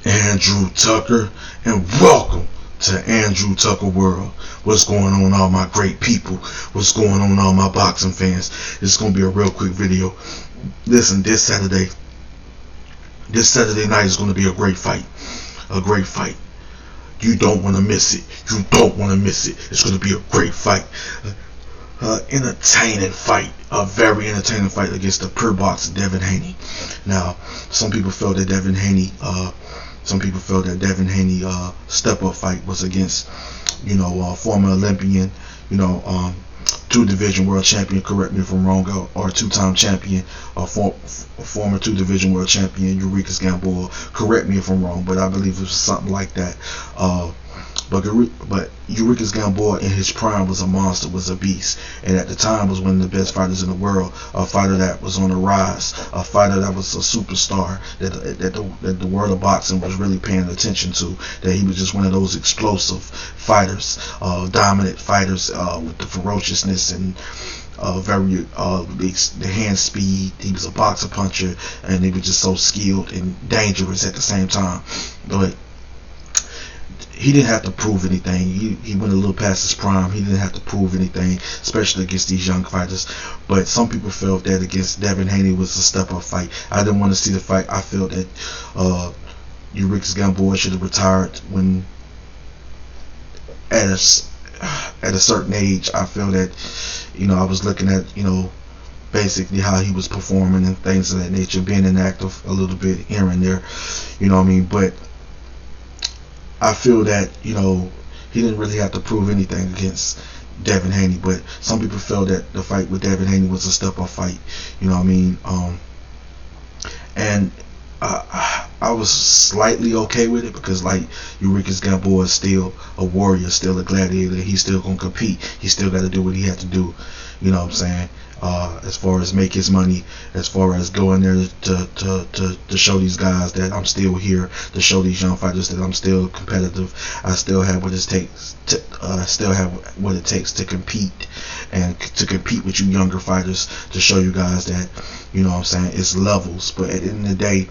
Andrew Tucker, and welcome to Andrew Tucker World. What's going on, all my great people? What's going on, all my boxing fans? It's going to be a real quick video. Listen, this Saturday night is going to be a great fight. A great fight. You don't want to miss it. You don't want to miss it. It's going to be a great fight. Entertaining fight. A very entertaining fight against the pure boxer Devin Haney. Now, some people felt that Devin Haney step-up fight was against, former Olympian, two-division world champion, correct me if I'm wrong, or two-time champion, former two-division world champion, Eureka's Gamboa, correct me if I'm wrong, but I believe it was something like that. But Eureka's Gamboa in his prime was a monster, was a beast, and at the time was one of the best fighters in the world, a fighter that was on the rise, a fighter that was a superstar, that the world of boxing was really paying attention to, that he was just one of those explosive fighters, dominant fighters with the ferociousness and the hand speed. He was a boxer puncher, and he was just so skilled and dangerous at the same time. But he didn't have to prove anything. He went a little past his prime. He didn't have to prove anything, especially against these young fighters. But some people felt that against Devin Haney was a step-up fight. I didn't want to see the fight. I felt that Eureka's Gamboa should have retired when at a certain age. I feel that, I was looking at, basically how he was performing and things of that nature, being inactive a little bit here and there, but I feel that, he didn't really have to prove anything against Devin Haney, but some people felt that the fight with Devin Haney was a step-up fight, and I was slightly okay with it because, like, Eureka's Gamboa is still a warrior, still a gladiator. He's still gonna compete. He still got to do what he had to do. You know what I'm saying? As far as make his money, as far as going there to show these guys that I'm still here, to show these young fighters that I'm still competitive. I still have what it takes to compete, and to compete with you younger fighters, to show you guys that, it's levels. But at the end of the day,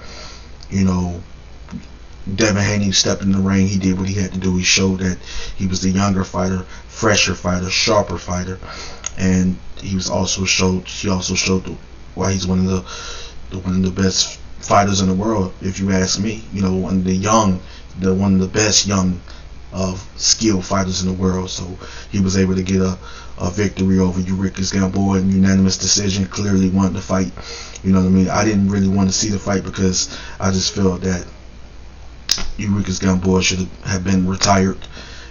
Devin Haney stepped in the ring. He did what he had to do. He showed that he was the younger fighter, fresher fighter, sharper fighter, and he also showed why he's one of the best fighters in the world, if you ask me. One of the best young skilled fighters in the world. So he was able to get a victory over Eureka's Gamboa in unanimous decision. Clearly won the fight. You know what I mean? I didn't really want to see the fight because I just felt that Eureka's Gamboa should have been retired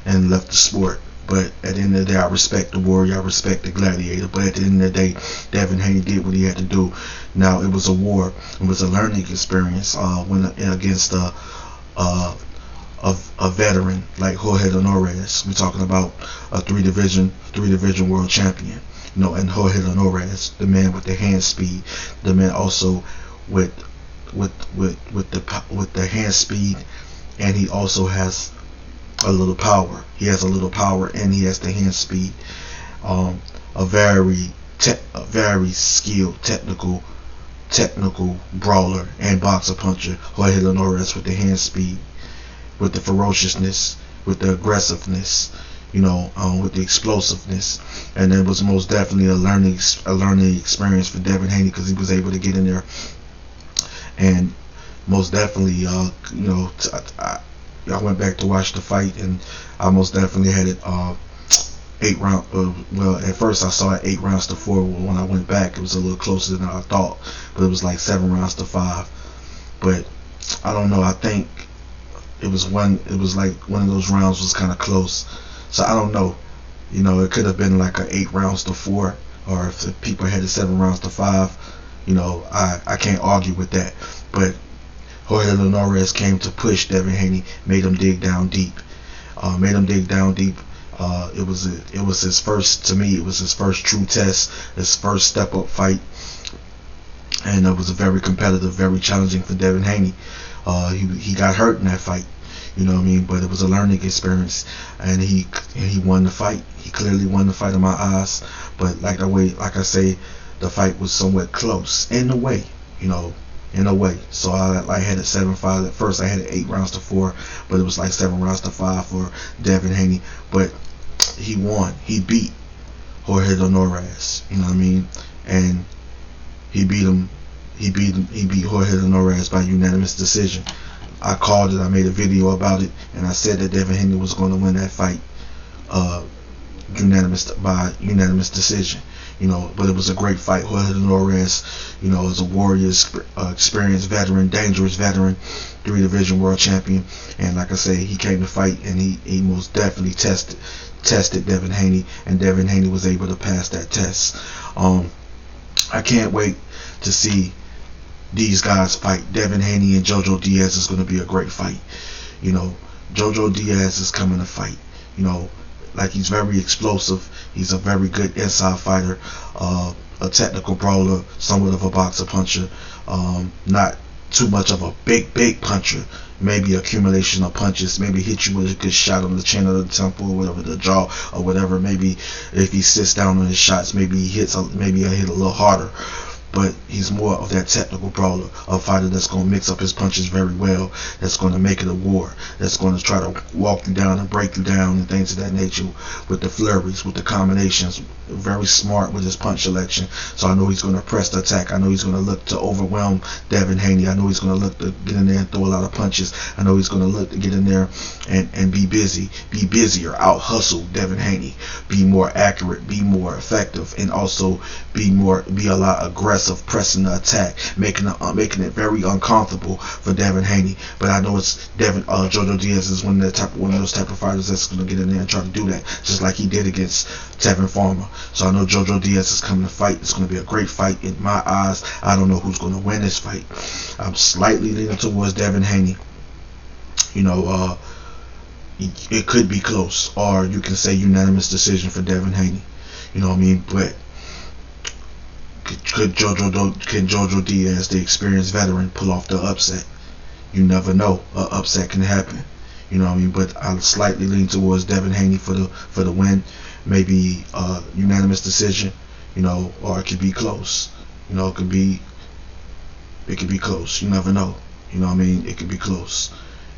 and left the sport. But at the end of the day, I respect the warrior, I respect the gladiator. But at the end of the day, Devin Haney did what he had to do. Now, it was a war. It was a learning experience when against a veteran like Jorge Linares. We're talking about a three-division world champion. And Jorge Linares, the man with the hand speed, the man also with the hand speed, and he also has a little power. He has a little power, and he has the hand speed. A very skilled, technical brawler and boxer puncher, Jorge Linares, with the hand speed, with the ferociousness, with the aggressiveness. with the explosiveness. And it was most definitely a learning experience for Devin Haney, because he was able to get in there and most definitely, I went back to watch the fight, and I most definitely had it 8 round. Well, at first I saw it 8 rounds to 4. When I went back, it was a little closer than I thought, but it was like 7 rounds to 5. But I don't know. I think it was like one of those rounds was kind of close. So I don't know. It could have been like a 8 rounds to 4, or if the people had it 7 rounds to 5. I can't argue with that. But Jorge Linares came to push Devin Haney, made him dig down deep. It was his first, to me, it was his first true test, his first step up fight, and it was a very competitive, very challenging for Devin Haney. He got hurt in that fight, but it was a learning experience, and he won the fight. He clearly won the fight in my eyes. But like I say, the fight was somewhat close in a way. So I had it 7-5. At first I had it 8 rounds to 4, but it was like 7 rounds to 5 for Devin Haney. But he won. He beat Jorge Linares. And he beat him. He beat Jorge Linares by unanimous decision. I called it. I made a video about it, and I said that Devin Haney was going to win that fight, by unanimous decision. But it was a great fight. Jorge Linares, is a warrior, experienced veteran, dangerous veteran, 3-division world champion. And like I say, he came to fight, and he most definitely tested Devin Haney, and Devin Haney was able to pass that test. I can't wait to see these guys fight. Devin Haney and Jojo Diaz is going to be a great fight. Jojo Diaz is coming to fight. Like, he's very explosive. He's a very good inside fighter, a technical brawler, somewhat of a boxer puncher. Not too much of a big puncher. Maybe accumulation of punches. Maybe hit you with a good shot on the chin or the temple or whatever, the jaw or whatever. Maybe if he sits down on his shots, maybe he hits. Maybe I hit a little harder. But he's more of that technical brawler, a fighter that's going to mix up his punches very well, that's going to make it a war, that's going to try to walk you down and break you down and things of that nature, with the flurries, with the combinations. Very smart with his punch selection. So I know he's going to press the attack. I know he's going to look to overwhelm Devin Haney. I know he's going to look to get in there and throw a lot of punches. I know he's going to look to get in there and be busier, out hustle Devin Haney, be more accurate, be more effective, and also be a lot aggressive, pressing the attack, making it very uncomfortable for Devin Haney. But I know it's Jojo Diaz is one of those type of fighters that's going to get in there and try to do that, just like he did against Tevin Farmer. So I know Jojo Diaz is coming to fight. It's going to be a great fight in my eyes. I don't know who's going to win this fight. I'm slightly leaning towards Devin Haney. It could be close, or you can say unanimous decision for Devin Haney. But can Jojo Diaz, the experienced veteran, pull off the upset? You never know. An upset can happen. But I slightly lean towards Devin Haney for the win. Maybe unanimous decision. Or it could be close. It could be close. You never know. It could be close.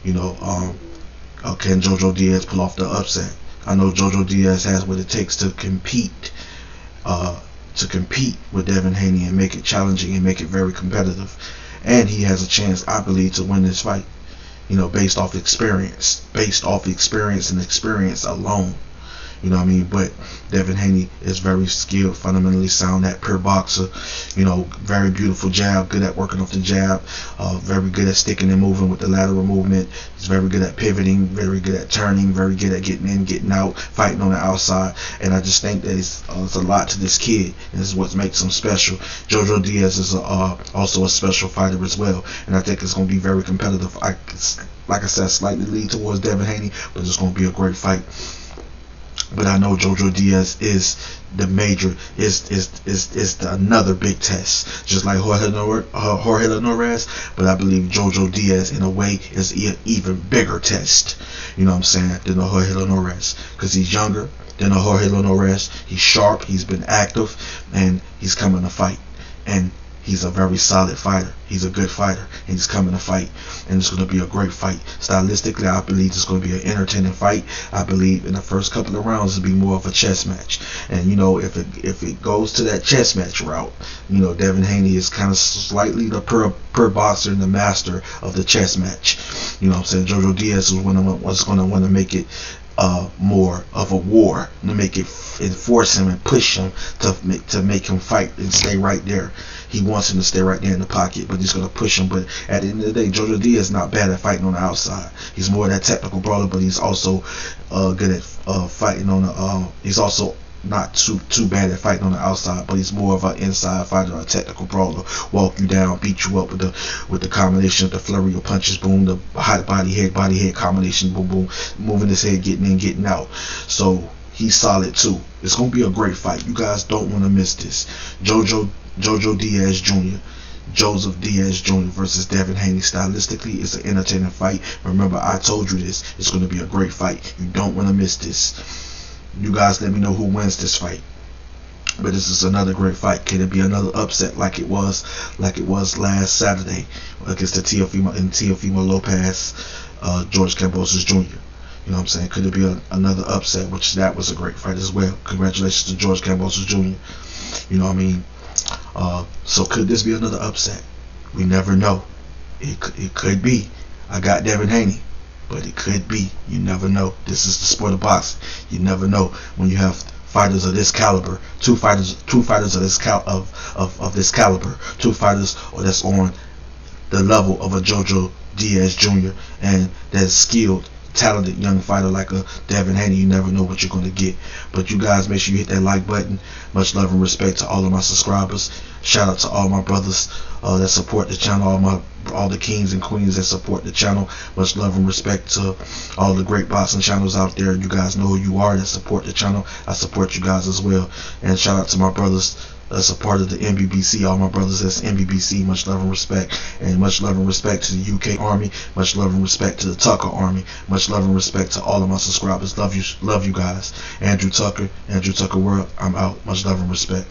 Can Jojo Diaz pull off the upset? I know Jojo Diaz has what it takes to compete with Devin Haney and make it challenging and make it very competitive. And he has a chance, I believe, to win this fight, based off experience and experience alone. But Devin Haney is very skilled, fundamentally sound, that pure boxer. Very beautiful jab, good at working off the jab, very good at sticking and moving with the lateral movement. He's very good at pivoting, very good at turning, very good at getting in, getting out, fighting on the outside. And I just think that it's a lot to this kid. And this is what makes him special. Jojo Diaz is also a special fighter as well, and I think it's going to be very competitive. Like I said, slightly lean towards Devin Haney, but it's going to be a great fight. But I know Jojo Diaz is the major, is another big test, just like Jorge Linares. But I believe Jojo Diaz, in a way, is an even bigger test. Than the Jorge Linares, because he's younger than the Jorge Linares. He's sharp. He's been active, and he's coming to fight. And he's a very solid fighter. He's a good fighter, and he's coming to fight, and it's going to be a great fight. Stylistically, I believe it's going to be an entertaining fight. I believe in the first couple of rounds it'll be more of a chess match, and if it goes to that chess match route, Devin Haney is kind of slightly the per boxer and the master of the chess match. I'm saying Jojo Diaz was going to want to make it more of a war, to make it enforce him and push him to make him fight and stay right there. He wants him to stay right there in the pocket, but he's going to push him. But at the end of the day, Jojo Diaz is not bad at fighting on the outside. He's more that technical brawler, but he's also good at fighting on the. He's also not too bad at fighting on the outside, but he's more of an inside fighter, a technical brawler. Walk you down, beat you up with the combination of the flurry of punches, boom, the hot body head combination, boom boom, moving his head, getting in, getting out. So he's solid too. It's gonna be a great fight. You guys don't want to miss this. Jojo Diaz Jr. Joseph Diaz Jr. versus Devin Haney. Stylistically, it's an entertaining fight. Remember, I told you this. It's going to be a great fight. You don't want to miss this. You guys let me know who wins this fight. But this is another great fight. Can it be another upset like it was last Saturday against the Teofimo Lopez, George Kambosos Jr.? You know what I'm saying? Could it be another upset? Which that was a great fight as well. Congratulations to George Kambosos Jr. You know what I mean? So could this be another upset? We never know. It could be. I got Devin Haney, but it could be. You never know. This is the sport of boxing. You never know when you have fighters of this caliber, two fighters of this this caliber, two fighters that's on the level of a Jojo Diaz Jr. and that's skilled, talented young fighter like a Devin Haney. You never know what you're going to get. But you guys, make sure you hit that like button. Much love and respect to all of my subscribers. Shout out to all my brothers that support the channel, all the kings and queens that support the channel. Much love and respect to all the great boxing channels out there. You guys know who you are that support the channel. I support you guys as well. And shout out to my brothers that's a part of the NBBC, all my brothers that's NBBC, much love and respect. And much love and respect to the UK Army, much love and respect to the Tucker Army, much love and respect to all of my subscribers. Love you guys. Andrew Tucker World, I'm out. Much love and respect.